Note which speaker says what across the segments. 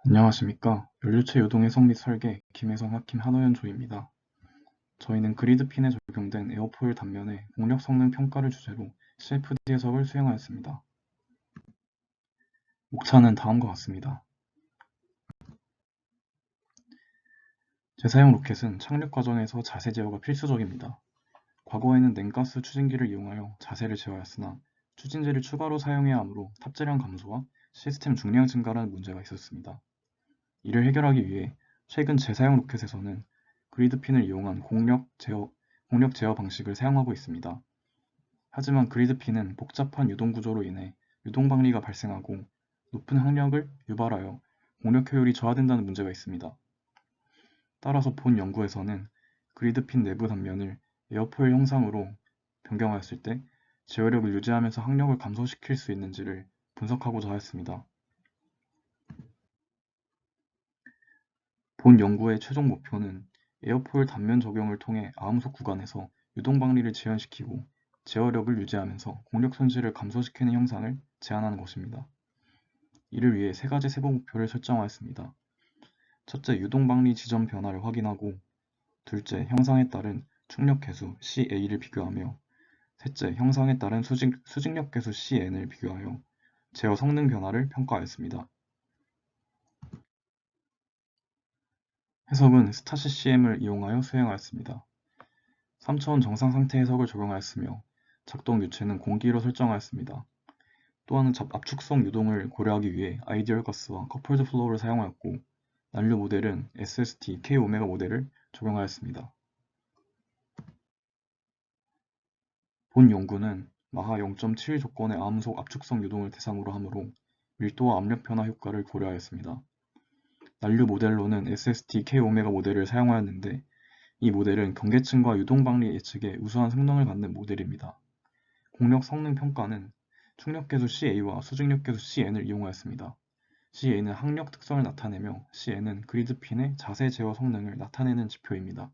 Speaker 1: 안녕하십니까. 연료체 요동 해석 및 설계 김혜성 학킴 한호연 조입니다. 저희는 그리드핀에 적용된 에어포일 단면의 공력 성능 평가를 주제로 CFD 해석을 수행하였습니다. 목차는 다음과 같습니다. 재사용 로켓은 착륙 과정에서 자세 제어가 필수적입니다. 과거에는 냉가스 추진기를 이용하여 자세를 제어하였으나 추진제를 추가로 사용해야 하므로 탑재량 감소와 시스템 중량 증가라는 문제가 있었습니다. 이를 해결하기 위해 최근 재사용 로켓에서는 그리드핀을 이용한 공력 제어 방식을 사용하고 있습니다. 하지만 그리드핀은 복잡한 유동 구조로 인해 유동 방리가 발생하고 높은 항력을 유발하여 공력 효율이 저하된다는 문제가 있습니다. 따라서 본 연구에서는 그리드핀 내부 단면을 에어포일 형상으로 변경하였을 때 제어력을 유지하면서 항력을 감소시킬 수 있는지를 분석하고자 하였습니다. 본 연구의 최종 목표는 에어포일 단면 적용을 통해 아음속 구간에서 유동 방리를 지연시키고 제어력을 유지하면서 공력 손실을 감소시키는 형상을 제안하는 것입니다. 이를 위해 세 가지 세부 목표를 설정하였습니다. 첫째, 유동 방리 지점 변화를 확인하고, 둘째, 형상에 따른 충력 계수 CA를 비교하며, 셋째, 형상에 따른 수직력 계수 CN을 비교하여 제어 성능 변화를 평가하였습니다. 해석은 스타CCM을 이용하여 수행하였습니다. 3차원 정상 상태 해석을 적용하였으며 작동 유체는 공기로 설정하였습니다. 또한 압축성 유동을 고려하기 위해 아이디얼 가스와 커플드 플로우를 사용하였고, 난류 모델은 SST Kω 모델을 적용하였습니다. 본 연구는 마하 0.7 조건의 암속 압축성 유동을 대상으로 하므로 밀도와 압력 변화 효과를 고려하였습니다. 난류 모델로는 SST Kω 모델을 사용하였는데, 이 모델은 경계층과 유동방리 예측에 우수한 성능을 갖는 모델입니다. 공력 성능 평가는 충력계수 CA와 수직력계수 CN을 이용하였습니다. CA는 항력 특성을 나타내며 CN은 그리드핀의 자세 제어 성능을 나타내는 지표입니다.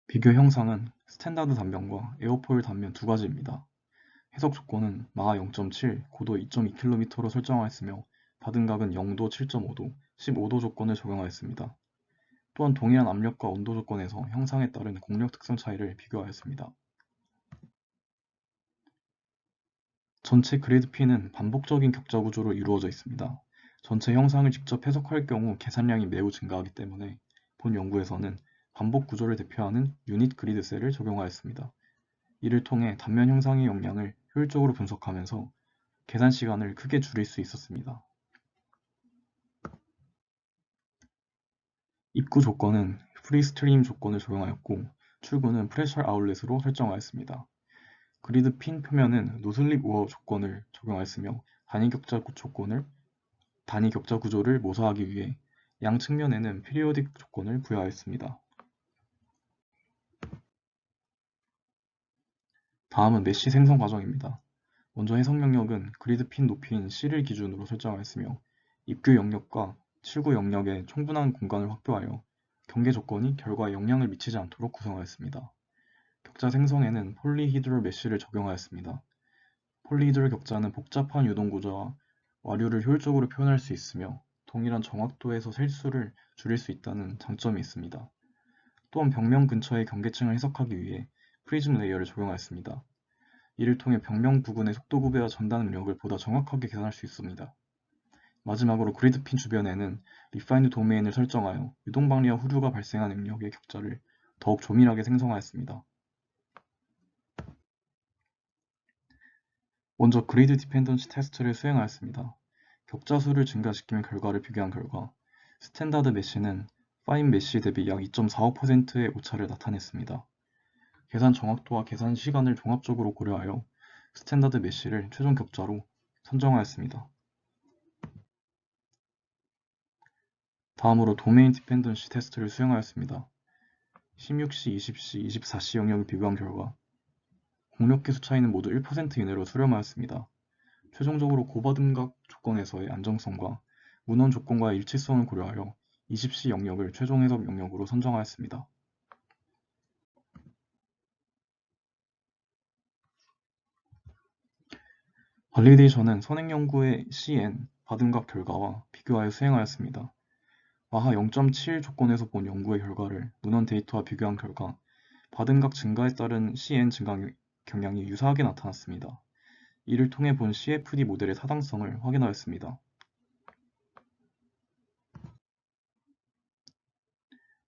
Speaker 1: 비교 형상은 스탠다드 단면과 에어포일 단면 두 가지입니다. 해석 조건은 마하 0.7, 고도 2.2km로 설정하였으며 받은 각은 0도, 7.5도, 15도 조건을 적용하였습니다. 또한 동일한 압력과 온도 조건에서 형상에 따른 공력 특성 차이를 비교하였습니다. 전체 그리드핀은 반복적인 격자 구조로 이루어져 있습니다. 전체 형상을 직접 해석할 경우 계산량이 매우 증가하기 때문에 본 연구에서는 반복 구조를 대표하는 유닛 그리드 셀을 적용하였습니다. 이를 통해 단면 형상의 역량을 효율적으로 분석하면서 계산 시간을 크게 줄일 수 있었습니다. 입구 조건은 프리스트림 조건을 적용하였고, 출구는 프레셔 아울렛으로 설정하였습니다. 그리드 핀 표면은 노슬립 우어 조건을 적용하였으며 단위 격자 구조를 모사하기 위해 양 측면에는 피리오딕 조건을 부여하였습니다. 다음은 메쉬 생성 과정입니다. 먼저 해석 영역은 그리드 핀 높이인 C를 기준으로 설정하였으며 입구 영역과 출구 영역에 충분한 공간을 확보하여 경계 조건이 결과에 영향을 미치지 않도록 구성하였습니다. 격자 생성에는 폴리히드롤 메쉬를 적용하였습니다. 폴리히드롤 격자는 복잡한 유동 구조와 와류를 효율적으로 표현할 수 있으며 동일한 정확도에서 실수를 줄일 수 있다는 장점이 있습니다. 또한 벽면 근처의 경계층을 해석하기 위해 프리즘 레이어를 적용하였습니다. 이를 통해 벽면 부근의 속도 구배와 전달 능력을 보다 정확하게 계산할 수 있습니다. 마지막으로 그리드핀 주변에는 리파인드 도메인을 설정하여 유동 방리와 후류가 발생한 능력의 격자를 더욱 조밀하게 생성하였습니다. 먼저 그리드 디펜던시 테스트를 수행하였습니다. 격자 수를 증가시키는 결과를 비교한 결과 스탠다드 메쉬는 파인 메쉬 대비 약 2.45%의 오차를 나타냈습니다. 계산 정확도와 계산 시간을 종합적으로 고려하여 스탠다드 메쉬를 최종 격자로 선정하였습니다. 다음으로 도메인 디펜던시 테스트를 수행하였습니다. 16C, 20C, 24C 영역을 비교한 결과 공력 계수 차이는 모두 1% 이내로 수렴하였습니다. 최종적으로 고바등각 조건에서의 안정성과 문헌 조건과의 일치성을 고려하여 20C 영역을 최종 해석 영역으로 선정하였습니다. 발리데이션은 선행연구의 CN, 받음각 결과와 비교하여 수행하였습니다. 마하 0.7 조건에서 본 연구의 결과를 문헌 데이터와 비교한 결과 받음각 증가에 따른 CN 증가 경향이 유사하게 나타났습니다. 이를 통해 본 CFD 모델의 타당성을 확인하였습니다.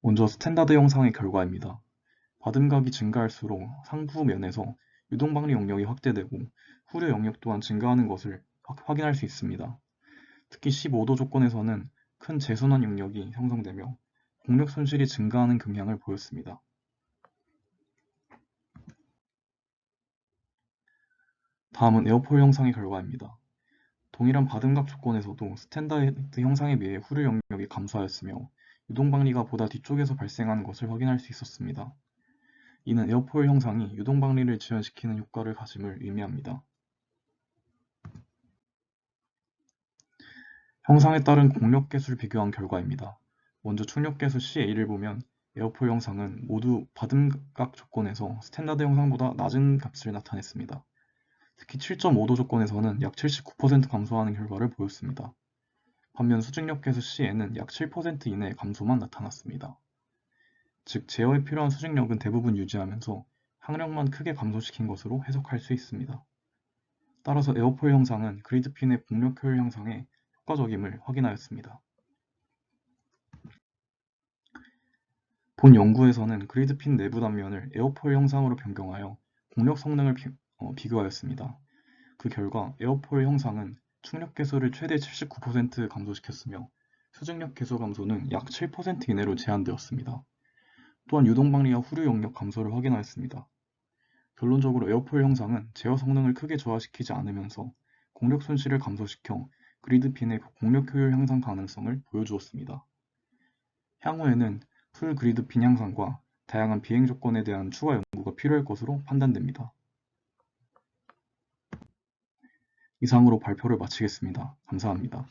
Speaker 1: 먼저 스탠다드 형상의 결과입니다. 받음각이 증가할수록 상부 면에서 유동방리 영역이 확대되고 후류 영역 또한 증가하는 것을 확인할 수 있습니다. 특히 15도 조건에서는 큰 재순환 영역이 형성되며 공력 손실이 증가하는 경향을 보였습니다. 다음은 에어폴 형상의 결과입니다. 동일한 받음각 조건에서도 스탠다드 형상에 비해 후류 영역이 감소하였으며 유동방리가 보다 뒤쪽에서 발생하는 것을 확인할 수 있었습니다. 이는 에어폴 형상이 유동방리를 지연시키는 효과를 가짐을 의미합니다. 형상에 따른 공력계수를 비교한 결과입니다. 먼저 충력계수 CA를 보면 에어폴 형상은 모두 받음각 조건에서 스탠다드 형상보다 낮은 값을 나타냈습니다. 특히 7.5도 조건에서는 약 79% 감소하는 결과를 보였습니다. 반면 수직력계수 C에는 약 7% 이내의 감소만 나타났습니다. 즉, 제어에 필요한 수직력은 대부분 유지하면서 항력만 크게 감소시킨 것으로 해석할 수 있습니다. 따라서 에어폴 형상은 그리드핀의 공력 효율 향상에 효과적임을 확인하였습니다. 본 연구에서는 그리드핀 내부 단면을 에어폴 형상으로 변경하여 공력 성능을 비교하였습니다. 그 결과 에어폴 형상은 충력 계수를 최대 79% 감소시켰으며 수직력 계수 감소는 약 7% 이내로 제한되었습니다. 또한 유동방리와 후류 영역 감소를 확인하였습니다. 결론적으로 에어폴 형상은 제어 성능을 크게 저하시키지 않으면서 공력 손실을 감소시켜 그리드핀의 공력 효율 향상 가능성을 보여주었습니다. 향후에는 풀 그리드핀 향상과 다양한 비행 조건에 대한 추가 연구가 필요할 것으로 판단됩니다. 이상으로 발표를 마치겠습니다. 감사합니다.